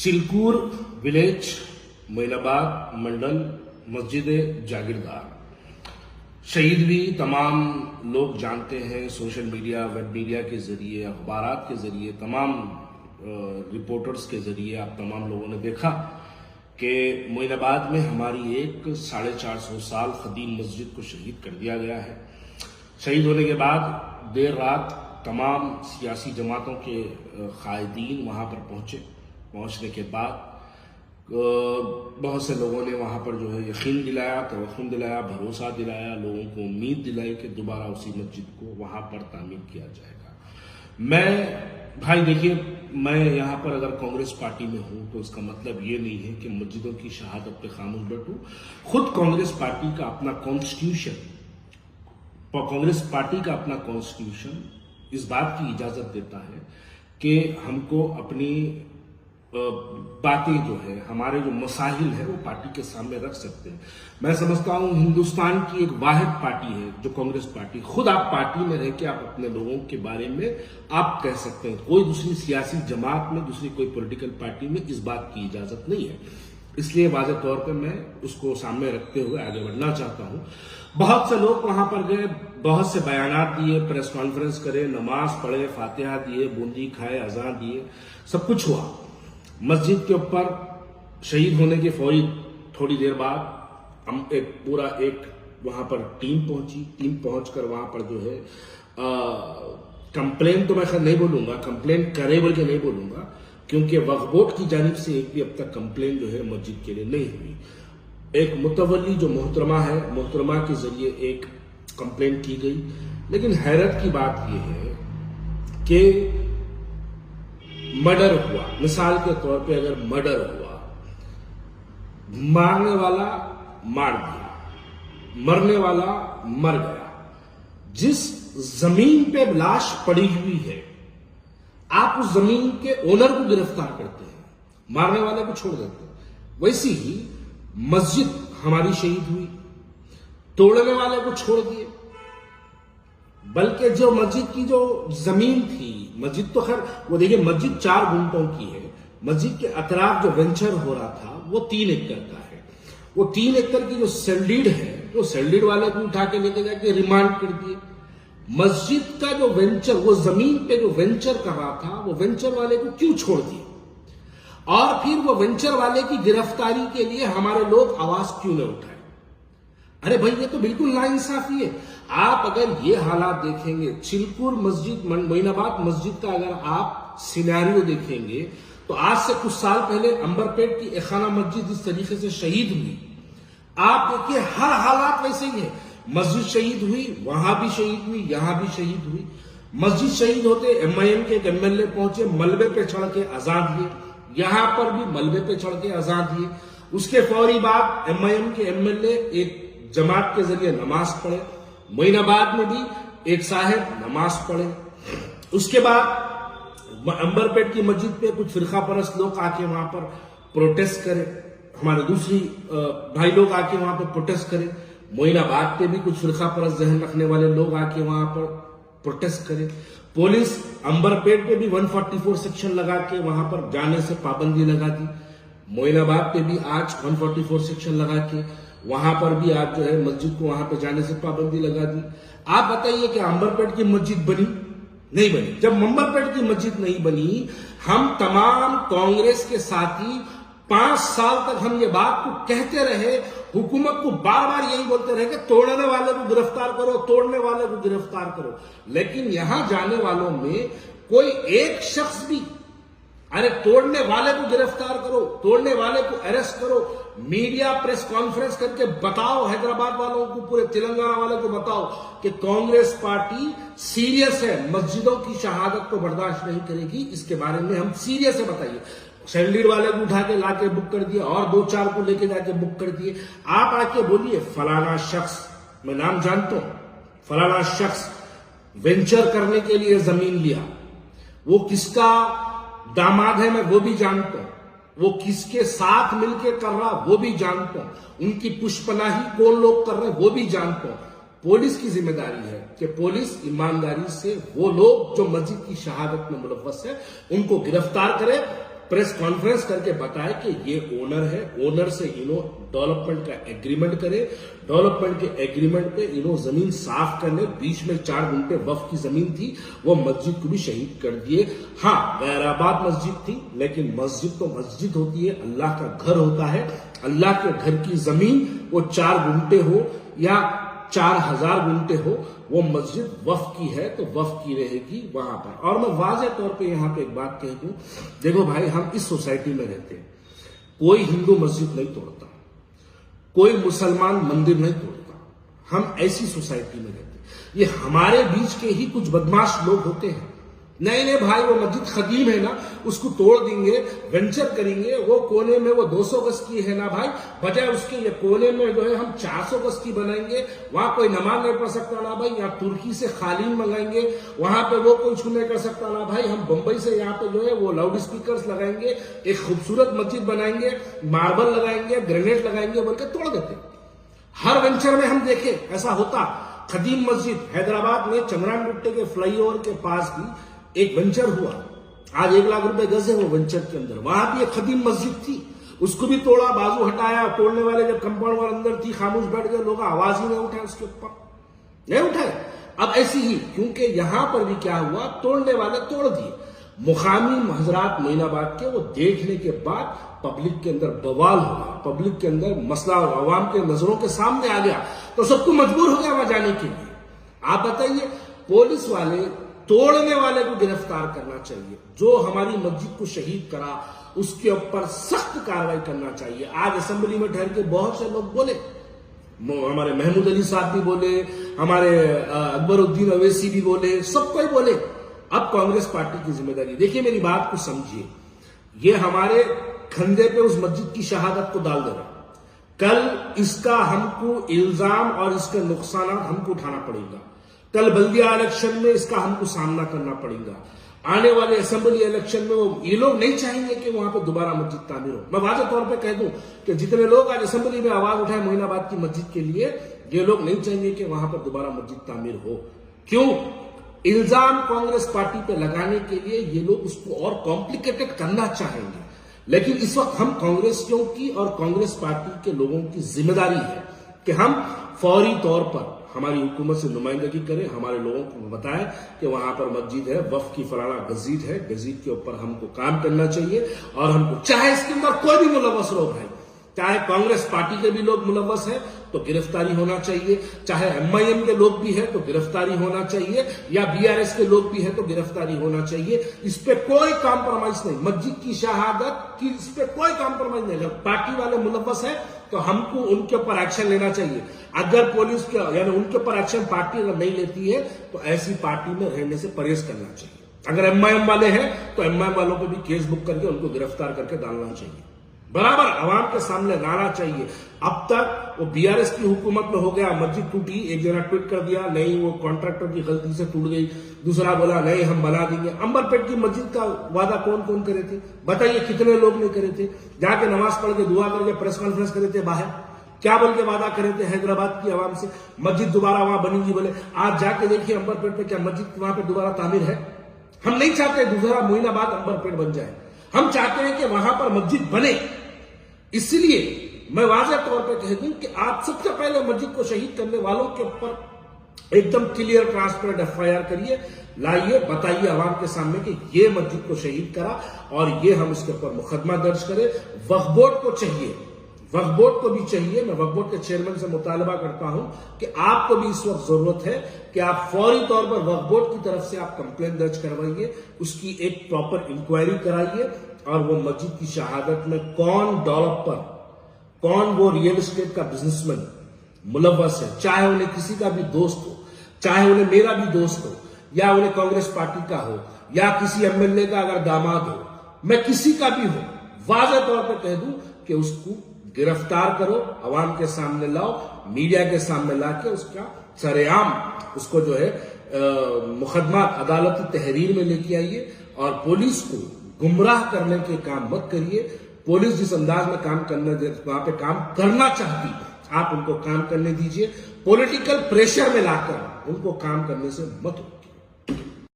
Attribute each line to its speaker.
Speaker 1: चिलकूर village Moinabad मंडल मस्जिद जागीरदार शहीद भी तमाम लोग जानते हैं। सोशल मीडिया, वेब मीडिया के जरिए, अखबारात के जरिए, तमाम रिपोर्टर्स के जरिए आप तमाम लोगों ने देखा कि मोइनाबाद में हमारी एक 450 साल कदीम मस्जिद को शहीद कर दिया गया है। शहीद होने के बाद देर रात तमाम सियासी जमातों के कायदीन वहाँ पर पहुँचने के बाद बहुत से लोगों ने वहाँ पर जो है यकीन दिलाया, तवक्कुल दिलाया, भरोसा दिलाया, लोगों को उम्मीद दिलाई कि दोबारा उसी मस्जिद को वहाँ पर तामीर किया जाएगा। भाई देखिए, मैं यहाँ पर अगर कांग्रेस पार्टी में हूँ तो इसका मतलब ये नहीं है कि मस्जिदों की शहादत पे खामोश बैठूं। खुद कांग्रेस पार्टी का अपना कॉन्स्टिट्यूशन इस बात की इजाजत देता है कि हमको अपनी बातें जो है, हमारे जो मसाइल है, वो पार्टी के सामने रख सकते हैं। मैं समझता हूं हिंदुस्तान की एक वाहिद पार्टी है जो कांग्रेस पार्टी। खुद आप पार्टी में रह के आप अपने लोगों के बारे में आप कह सकते हैं। कोई दूसरी सियासी जमात में, दूसरी कोई पॉलिटिकल पार्टी में इस बात की इजाजत नहीं है। इसलिए वाज़ेह तौर पे मैं उसको सामने रखते हुए आगे बढ़ना चाहता हूं। बहुत से लोग वहां पर गए, बहुत से बयानात दिए, प्रेस कॉन्फ्रेंस करे, नमाज पढ़े, फातिहा दिए, बूंदी खाए, अजान दिए, सब कुछ हुआ। मस्जिद के ऊपर शहीद होने के फौरी थोड़ी देर बाद हम एक वहां पर टीम पहुंचकर वहां पर जो है कंप्लेन तो मैं खैर नहीं बोलूंगा, कंप्लेन करे बोल के नहीं बोलूंगा, क्योंकि वक्फ बोर्ड की जानिब से एक भी अब तक कंप्लेन जो है मस्जिद के लिए नहीं हुई। एक मुतवल्ली जो मोहतरमा के जरिए एक कंप्लेन की गई। लेकिन हैरत की बात यह है कि मर्डर हुआ, मिसाल के तौर पे अगर मर्डर हुआ, मारने वाला मार दिया, मरने वाला मर गया, जिस जमीन पे लाश पड़ी हुई है आप उस जमीन के ओनर को गिरफ्तार करते हैं, मारने वाले को छोड़ देते हैं। वैसी ही मस्जिद हमारी शहीद हुई, तोड़ने वाले को छोड़ दिए, बल्कि जो मस्जिद की जो जमीन थी, मस्जिद तो खैर वो देखिए मस्जिद 4 गुंटों की है। मस्जिद के अतराफ जो वेंचर हो रहा था वो 3 एकड़ का है। वो 3 एकड़ की जो सेल्डीड है, वो सेल्डीड वाले को उठा के लेके जाके रिमांड कर दिए। मस्जिद का जो वेंचर, वो जमीन पे जो वेंचर कर रहा था, वो वेंचर वाले को क्यों छोड़ दिए? और फिर वो वेंचर वाले की गिरफ्तारी के लिए हमारे लोग आवाज क्यों न उठाए? अरे भाई, ये तो बिल्कुल नाइंसाफी है। आप अगर ये हालात देखेंगे, चिलकूर मस्जिद, मोइनाबाद मस्जिद का अगर आप सिनेरियो देखेंगे तो आज से कुछ साल पहले अंबरपेट की एखाना मस्जिद जिस तरीके से शहीद हुई, आप देखिए हर हालात वैसे ही है। मस्जिद शहीद हुई, वहां भी शहीद हुई, यहां भी शहीद हुई। मस्जिद शहीद होते एमआईएम के एक एमएलए पहुंचे, मलबे पे चढ़ के अजान दिए, यहां पर भी मलबे पे चढ़ के अजान दिए। उसके फौरी बाद एमआईएम के एमएलए एक जमात के जरिए नमाज पढ़े, मोइनाबाद में भी एक साहिब नमाज पढ़े। उसके बाद अंबरपेट की मस्जिद पे कुछ फिरका परस्त लोग आके वहां पर प्रोटेस्ट करे, हमारे दूसरी भाई लोग आके वहां पर प्रोटेस्ट करे। मोइनाबाद पे भी कुछ फिरका परस्त जहन रखने वाले लोग आके वहां पर प्रोटेस्ट करे। पुलिस अंबरपेट पे भी 144 सेक्शन लगा के वहां पर जाने से पाबंदी लगा दी। मोइनाबाद पे भी आज 144 सेक्शन लगा के वहां पर भी आप जो है मस्जिद को वहां पे जाने से पाबंदी लगा दी। आप बताइए कि अंबरपेट की मस्जिद बनी? नहीं बनी। जब अंबरपेट की मस्जिद नहीं बनी, हम तमाम कांग्रेस के साथी 5 साल तक हम ये बात को कहते रहे, हुकूमत को बार बार यही बोलते रहे कि तोड़ने वाले को गिरफ्तार करो, तोड़ने वाले को गिरफ्तार करो। लेकिन यहां जाने वालों में कोई एक शख्स भी, अरे तोड़ने वाले को गिरफ्तार करो, तोड़ने वाले को अरेस्ट करो, मीडिया प्रेस कॉन्फ्रेंस करके बताओ, हैदराबाद वालों को, पूरे तेलंगाना वालों को बताओ कि कांग्रेस पार्टी सीरियस है, मस्जिदों की शहादत को बर्दाश्त नहीं करेगी। इसके बारे में हम सीरियस है, बताइए। सैंडीड वाले को उठा के लाके बुक कर दिए और 2-4 को लेके जाके बुक कर दिए। आप आके बोलिए फलाना शख्स, मैं नाम जानता हूं, फलाना शख्स वेंचर करने के लिए जमीन लिया, वो किसका दामाद है मैं वो भी जानता हूं, वो किसके साथ मिलकर कर रहा वो भी जानता हूं, उनकी पुष्पनाही कौन लोग कर रहे वो भी जानता हूं। पुलिस की जिम्मेदारी है कि पुलिस ईमानदारी से वो लोग जो मस्जिद की शहादत में मुलव्वस है उनको गिरफ्तार करे प्रेस कॉन्फ्रेंस करके बताए कि ये ओनर है, ओनर से डेवलपमेंट का एग्रीमेंट करे, डेवलपमेंट के एग्रीमेंट पे जमीन साफ करने, बीच में 4 गुंठे वक्फ की जमीन थी, वो मस्जिद को भी शहीद कर दिए। हाँ, गैराबाद मस्जिद थी, लेकिन मस्जिद तो मस्जिद होती है, अल्लाह का घर होता है। अल्लाह के घर की जमीन वो 4 गुंठे हो या 4000 गुंठे हो, वो मस्जिद वक्फ की है तो वक्फ की रहेगी वहां पर। और मैं वाज़ेह तौर पे यहां पे एक बात कह दूं, देखो भाई, हम इस सोसाइटी में रहते हैं, कोई हिंदू मस्जिद नहीं तोड़ता, कोई मुसलमान मंदिर नहीं तोड़ता, हम ऐसी सोसाइटी में रहते हैं। ये हमारे बीच के ही कुछ बदमाश लोग होते हैं, नहीं भाई वो मस्जिद खदीम है ना, उसको तोड़ देंगे, वेंचर करेंगे, वो कोने में वो 200 गज की है ना भाई, बजाय उसके ये कोने में जो है हम 400 गज की बनाएंगे, वहां कोई नमाज नहीं पढ़ सकता ना भाई, यहाँ तुर्की से खालीन मंगाएंगे, वहां पे वो कोई छू नहीं कर सकता ना भाई, हम बंबई से यहाँ पे जो है वो लाउड स्पीकर लगाएंगे, एक खूबसूरत मस्जिद बनाएंगे, मार्बल लगाएंगे, ग्रेनेड लगाएंगे, बोलकर तोड़ देते। हर वेंचर में हम देखे ऐसा होता। खदीम मस्जिद हैदराबाद में चंद्रानगुट्टे के फ्लाईओवर के पास भी एक वेंचर हुआ, आज 1 लाख रुपए गज है वो वेंचर के अंदर, वहां भी एक खदीम मस्जिद थी, उसको भी तोड़ा, बाजू हटाया, तोड़ने वाले जब कंपाउंड वाल अंदर थी, खामोश बैठ गए लोग, आवाज ही नहीं उठाए उसके ऊपर, नहीं उठाए। अब ऐसी ही, क्योंकि यहां पर भी क्या हुआ, तोड़ने वाले तोड़ दिए। मुकामी हजरात मोइनाबाद के वो देखने के बाद पब्लिक के अंदर बवाल हो गया, पब्लिक के अंदर मसला अवाम के नजरों के सामने आ गया, तो सबको मजबूर हो गया वहां जाने के लिए। आप बताइए, पुलिस वाले तोड़ने वाले को गिरफ्तार करना चाहिए, जो हमारी मस्जिद को शहीद करा उसके ऊपर सख्त कार्रवाई करना चाहिए। आज असेंबली में ठहर के बहुत से लोग बोले, हमारे महमूद अली साहब भी बोले, हमारे अकबरुद्दीन अवैसी भी बोले, सब कोई बोले। अब कांग्रेस पार्टी की जिम्मेदारी, देखिए मेरी बात को समझिए, ये हमारे खंधे पे उस मस्जिद की शहादत को डाल दे रहा, कल इसका हमको इल्जाम और इसके नुकसान हमको उठाना पड़ेगा, कल बल्दिया इलेक्शन में इसका हमको सामना करना पड़ेगा, आने वाले असेंबली इलेक्शन में ये लोग नहीं चाहेंगे कि वहां पर दोबारा मस्जिद तामीर हो। मैं वाज़ेह तौर पे कह दूं कि जितने लोग आज असेंबली में आवाज उठाए मोइनाबाद की मस्जिद के लिए, ये लोग नहीं चाहेंगे कि वहां पर दोबारा मस्जिद तामीर हो। क्यों? इल्जाम कांग्रेस पार्टी पे लगाने के लिए ये लोग उसको और कॉम्प्लिकेटेड करना चाहेंगे, लेकिन इस वक्त हम कांग्रेसियों की और कांग्रेस पार्टी के लोगों की जिम्मेदारी है कि हम फौरी तौर पर हमारी हुकूमत से नुमाइंदगी करें, हमारे लोगों को बताएं कि वहां पर मस्जिद है, वक्फ की फलाना गजीद है, गजीद के ऊपर हमको काम करना चाहिए। और हमको चाहे इसके अंदर कोई भी मुलव्वस लोग हैं, चाहे कांग्रेस पार्टी के भी लोग मुलव्वस हैं तो गिरफ्तारी होना चाहिए, चाहे MIM के लोग भी है तो गिरफ्तारी होना चाहिए, या BRS के लोग भी है तो गिरफ्तारी होना चाहिए। इस पे कोई कॉम्प्रोमाइज नहीं, मस्जिद की शहादत की इस पे कोई कॉम्प्रोमाइज नहीं। अगर पार्टी वाले मुलव्वस है तो हमको उनके ऊपर एक्शन लेना चाहिए। अगर पुलिस के यानी उनके ऊपर एक्शन पार्टी अगर नहीं लेती है तो ऐसी पार्टी में रहने से परहेज करना चाहिए। अगर MIM वाले हैं तो MIM वालों पे भी केस बुक करके उनको गिरफ्तार करके डालना चाहिए, बराबर आवाम के सामने लाना चाहिए। अब तक वो BRS की हुकूमत में हो गया, मस्जिद टूटी, एक जना ट्वीट कर दिया नहीं वो कॉन्ट्रैक्टर की गलती से टूट गई, दूसरा बोला नहीं हम बना देंगे। अंबरपेट की मस्जिद का वादा कौन कौन करे थे बताइए, कितने लोग नहीं करे थे? जाके नमाज पढ़ के दुआ करके प्रेस कॉन्फ्रेंस करे थे बाहर, क्या बोल के वादा करे थे हैदराबाद की आवाम से, मस्जिद दोबारा वहां बनेगी बोले। आज जाके देखिए अंबरपेट पे क्या मस्जिद वहां पे दोबारा तामीर है? हम नहीं चाहते दूसरा मोइनाबाद अंबरपेट बन जाए, हम चाहते हैं कि वहां पर मस्जिद बने। इसलिए मैं वाज़ेह तौर पे कह दूं कि आप सबसे पहले मस्जिद को शहीद करने वालों के ऊपर एकदम क्लियर ट्रांसपेरेंट FIR करिए, लाइए, बताइए आवाम के सामने कि ये मस्जिद को शहीद करा और ये हम इसके ऊपर मुकदमा दर्ज करें। वक्फ बोर्ड को चाहिए, वक्फ बोर्ड को भी चाहिए, मैं वक्फ बोर्ड के चेयरमैन से मुतालबा करता हूं कि आपको भी इस वक्त जरूरत है कि आप फौरी तौर पर वक्फ बोर्ड की तरफ से आप कंप्लेंट दर्ज करवाइए, उसकी एक प्रॉपर इंक्वायरी कराइए और वो मस्जिद की शहादत में कौन डेवलपर, कौन वो रियल एस्टेट का बिजनेसमैन मुलव्वस है, चाहे उन्हें किसी का भी दोस्त हो, चाहे उन्हें मेरा भी दोस्त हो, या उन्हें कांग्रेस पार्टी का हो, या किसी MLA का अगर दामाद हो, मैं किसी का भी हो, वाज़ेह तौर पर कह दूं कि उसको गिरफ्तार करो, आवाम के सामने लाओ, मीडिया के सामने लाके उसका सरेआम उसको जो है मुकदमा अदालती तहरीर में लेके आइए और पुलिस को गुमराह करने के काम मत करिए। पुलिस जिस अंदाज में काम करने वहां पे काम करना चाहती, आप उनको काम करने दीजिए, पॉलिटिकल प्रेशर में लाकर उनको काम करने से मत